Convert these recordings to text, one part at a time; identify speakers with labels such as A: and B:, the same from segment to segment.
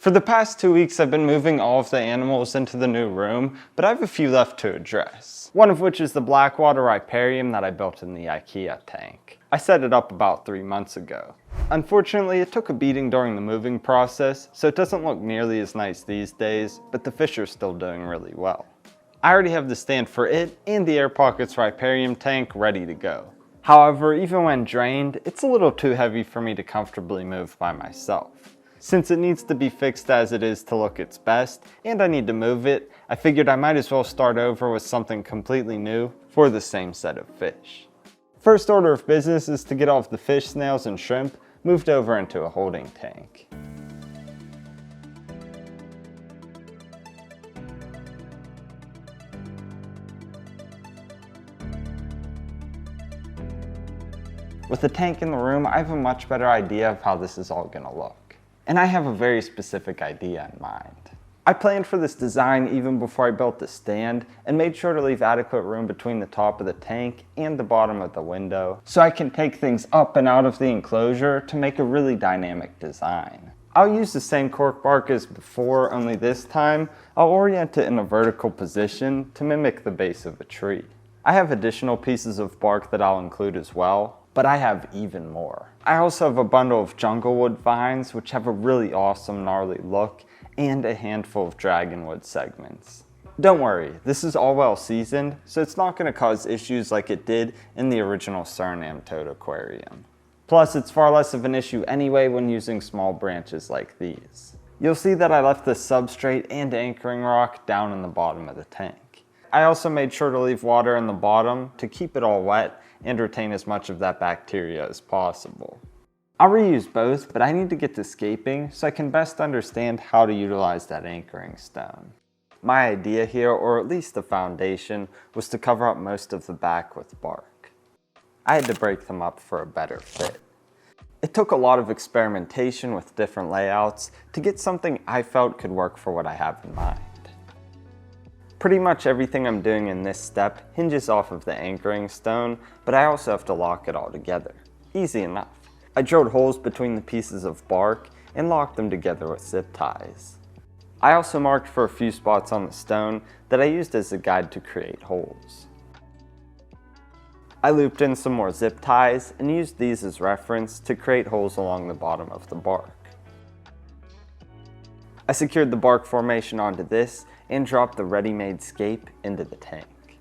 A: For the past 2 weeks, I've been moving all of the animals into the new room, but I have a few left to address. One of which is the Blackwater Riparium that I built in the IKEA tank. I set it up about 3 months ago. Unfortunately, it took a beating during the moving process, so it doesn't look nearly as nice these days, but the fish are still doing really well. I already have the stand for it and the Air Pockets Riparium tank ready to go. However, even when drained, it's a little too heavy for me to comfortably move by myself. Since it needs to be fixed as it is to look its best, and I need to move it, I figured I might as well start over with something completely new for the same set of fish. First order of business is to get all of the fish, snails, and shrimp moved over into a holding tank. With the tank in the room, I have a much better idea of how this is all gonna look. And I have a very specific idea in mind. I planned for this design even before I built the stand and made sure to leave adequate room between the top of the tank and the bottom of the window so I can take things up and out of the enclosure to make a really dynamic design. I'll use the same cork bark as before, only this time I'll orient it in a vertical position to mimic the base of a tree. I have additional pieces of bark that I'll include as well, but I have even more. I also have a bundle of junglewood vines which have a really awesome gnarly look and a handful of dragonwood segments. Don't worry, this is all well seasoned, so it's not going to cause issues like it did in the original Suriname Toad Aquarium. Plus, it's far less of an issue anyway when using small branches like these. You'll see that I left the substrate and anchoring rock down in the bottom of the tank. I also made sure to leave water in the bottom to keep it all wet and retain as much of that bacteria as possible. I'll reuse both, but I need to get to scaping so I can best understand how to utilize that anchoring stone. My idea here, or at least the foundation, was to cover up most of the back with bark. I had to break them up for a better fit. It took a lot of experimentation with different layouts to get something I felt could work for what I have in mind. Pretty much everything I'm doing in this step hinges off of the anchoring stone, but I also have to lock it all together. Easy enough. I drilled holes between the pieces of bark and locked them together with zip ties. I also marked for a few spots on the stone that I used as a guide to create holes. I looped in some more zip ties and used these as reference to create holes along the bottom of the bark. I secured the bark formation onto this and dropped the ready-made scape into the tank.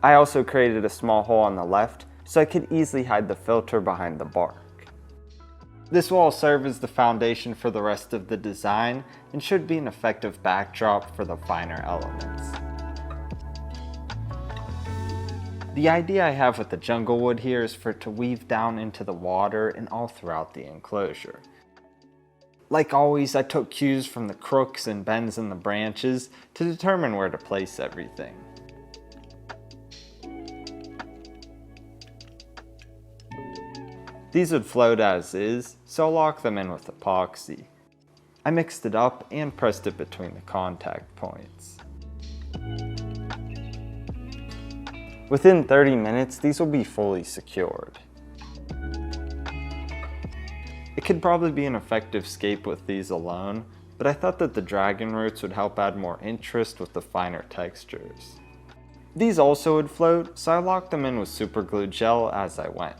A: I also created a small hole on the left so I could easily hide the filter behind the bark. This will all serve as the foundation for the rest of the design and should be an effective backdrop for the finer elements. The idea I have with the junglewood here is for it to weave down into the water and all throughout the enclosure. Like always, I took cues from the crooks and bends in the branches to determine where to place everything. These would float as is, so I'll lock them in with epoxy. I mixed it up and pressed it between the contact points. Within 30 minutes, these will be fully secured. It could probably be an effective scape with these alone, but I thought that the dragon roots would help add more interest with the finer textures. These also would float, so I locked them in with super glue gel as I went.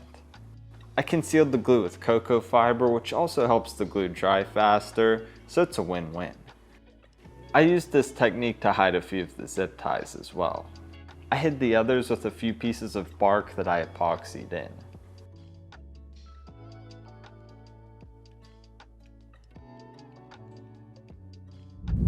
A: I concealed the glue with cocoa fiber, which also helps the glue dry faster, so it's a win-win. I used this technique to hide a few of the zip ties as well. I hid the others with a few pieces of bark that I epoxied in.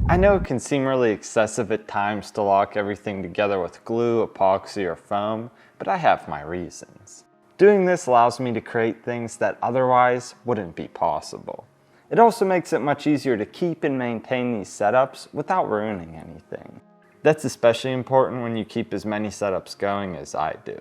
A: I know it can seem really excessive at times to lock everything together with glue, epoxy, or foam, but I have my reasons. Doing this allows me to create things that otherwise wouldn't be possible. It also makes it much easier to keep and maintain these setups without ruining anything. That's especially important when you keep as many setups going as I do.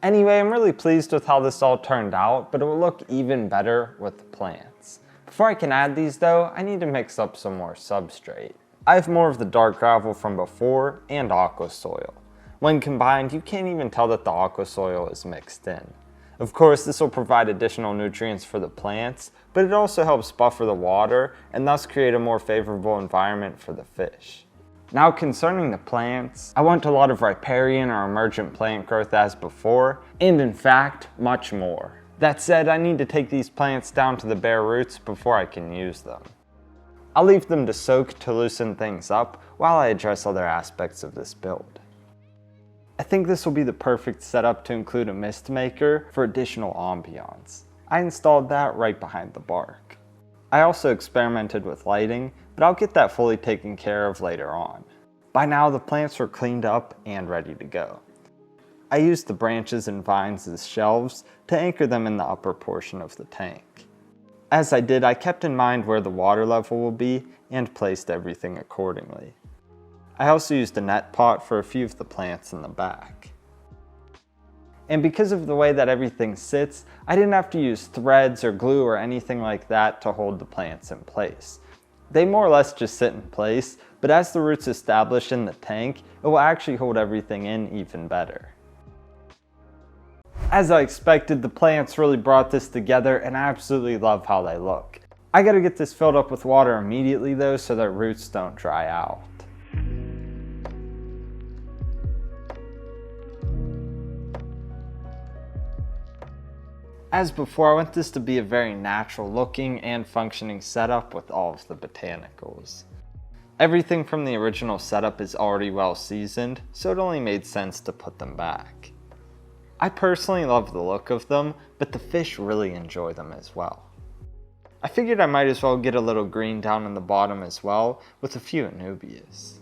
A: Anyway, I'm really pleased with how this all turned out, but it will look even better with the plants. Before I can add these though, I need to mix up some more substrate. I have more of the dark gravel from before and aqua soil. When combined, you can't even tell that the aqua soil is mixed in. Of course, this will provide additional nutrients for the plants, but it also helps buffer the water and thus create a more favorable environment for the fish. Now concerning the plants, I want a lot of riparian or emergent plant growth as before, and in fact, much more. That said, I need to take these plants down to the bare roots before I can use them. I'll leave them to soak to loosen things up while I address other aspects of this build. I think this will be the perfect setup to include a mist maker for additional ambiance. I installed that right behind the bark. I also experimented with lighting, but I'll get that fully taken care of later on. By now the plants were cleaned up and ready to go. I used the branches and vines as shelves to anchor them in the upper portion of the tank. As I did, I kept in mind where the water level will be and placed everything accordingly. I also used a net pot for a few of the plants in the back. And because of the way that everything sits, I didn't have to use threads or glue or anything like that to hold the plants in place. They more or less just sit in place, but as the roots establish in the tank, it will actually hold everything in even better. As I expected, the plants really brought this together and I absolutely love how they look. I gotta get this filled up with water immediately though so that roots don't dry out. As before, I want this to be a very natural looking and functioning setup with all of the botanicals. Everything from the original setup is already well seasoned, so it only made sense to put them back. I personally love the look of them, but the fish really enjoy them as well. I figured I might as well get a little green down in the bottom as well, with a few Anubias.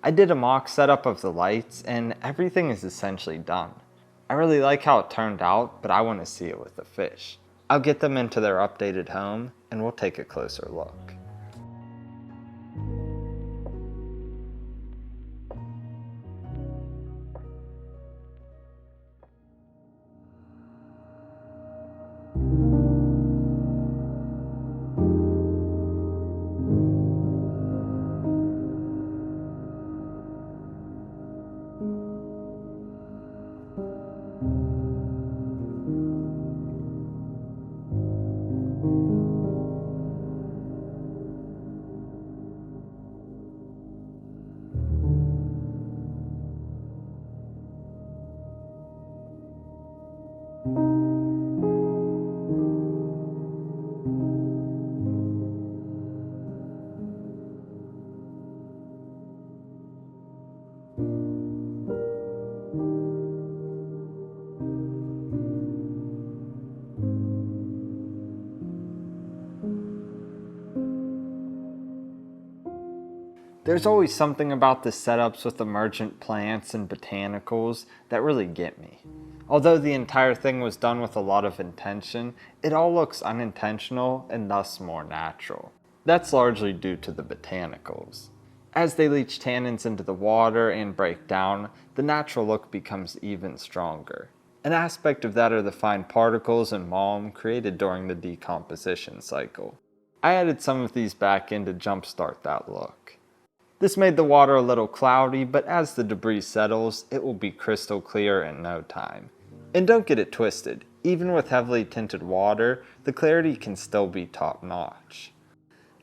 A: I did a mock setup of the lights, and everything is essentially done. I really like how it turned out, but I want to see it with the fish. I'll get them into their updated home, and we'll take a closer look. There's always something about the setups with emergent plants and botanicals that really get me. Although the entire thing was done with a lot of intention, it all looks unintentional and thus more natural. That's largely due to the botanicals. As they leach tannins into the water and break down, the natural look becomes even stronger. An aspect of that are the fine particles and malm created during the decomposition cycle. I added some of these back in to jumpstart that look. This made the water a little cloudy, but as the debris settles, it will be crystal clear in no time. And don't get it twisted, even with heavily tinted water, the clarity can still be top notch.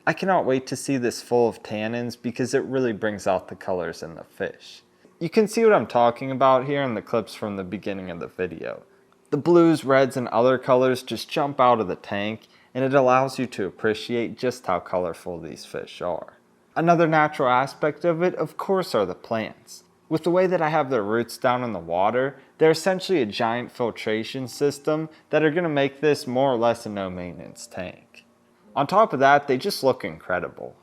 A: I cannot wait to see this full of tannins because it really brings out the colors in the fish. You can see what I'm talking about here in the clips from the beginning of the video. The blues, reds, and other colors just jump out of the tank, and it allows you to appreciate just how colorful these fish are. Another natural aspect of it, of course, are the plants. With the way that I have their roots down in the water, they're essentially a giant filtration system that are going to make this more or less a no-maintenance tank. On top of that, they just look incredible.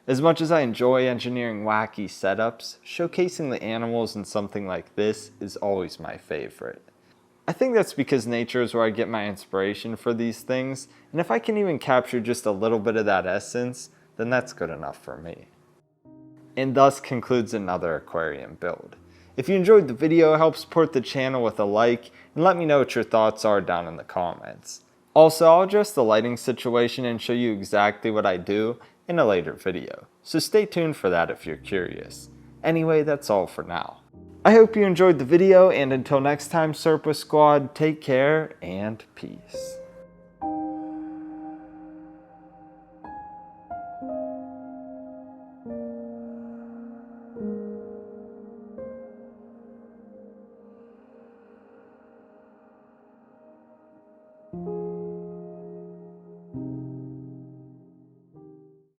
A: As much as I enjoy engineering wacky setups, showcasing the animals in something like this is always my favorite. I think that's because nature is where I get my inspiration for these things, and if I can even capture just a little bit of that essence, then that's good enough for me. And thus concludes another aquarium build. If you enjoyed the video, help support the channel with a like, and let me know what your thoughts are down in the comments. Also, I'll address the lighting situation and show you exactly what I do in a later video, so stay tuned for that if you're curious. Anyway, that's all for now. I hope you enjoyed the video, and until next time, Serpa Squad, take care and peace.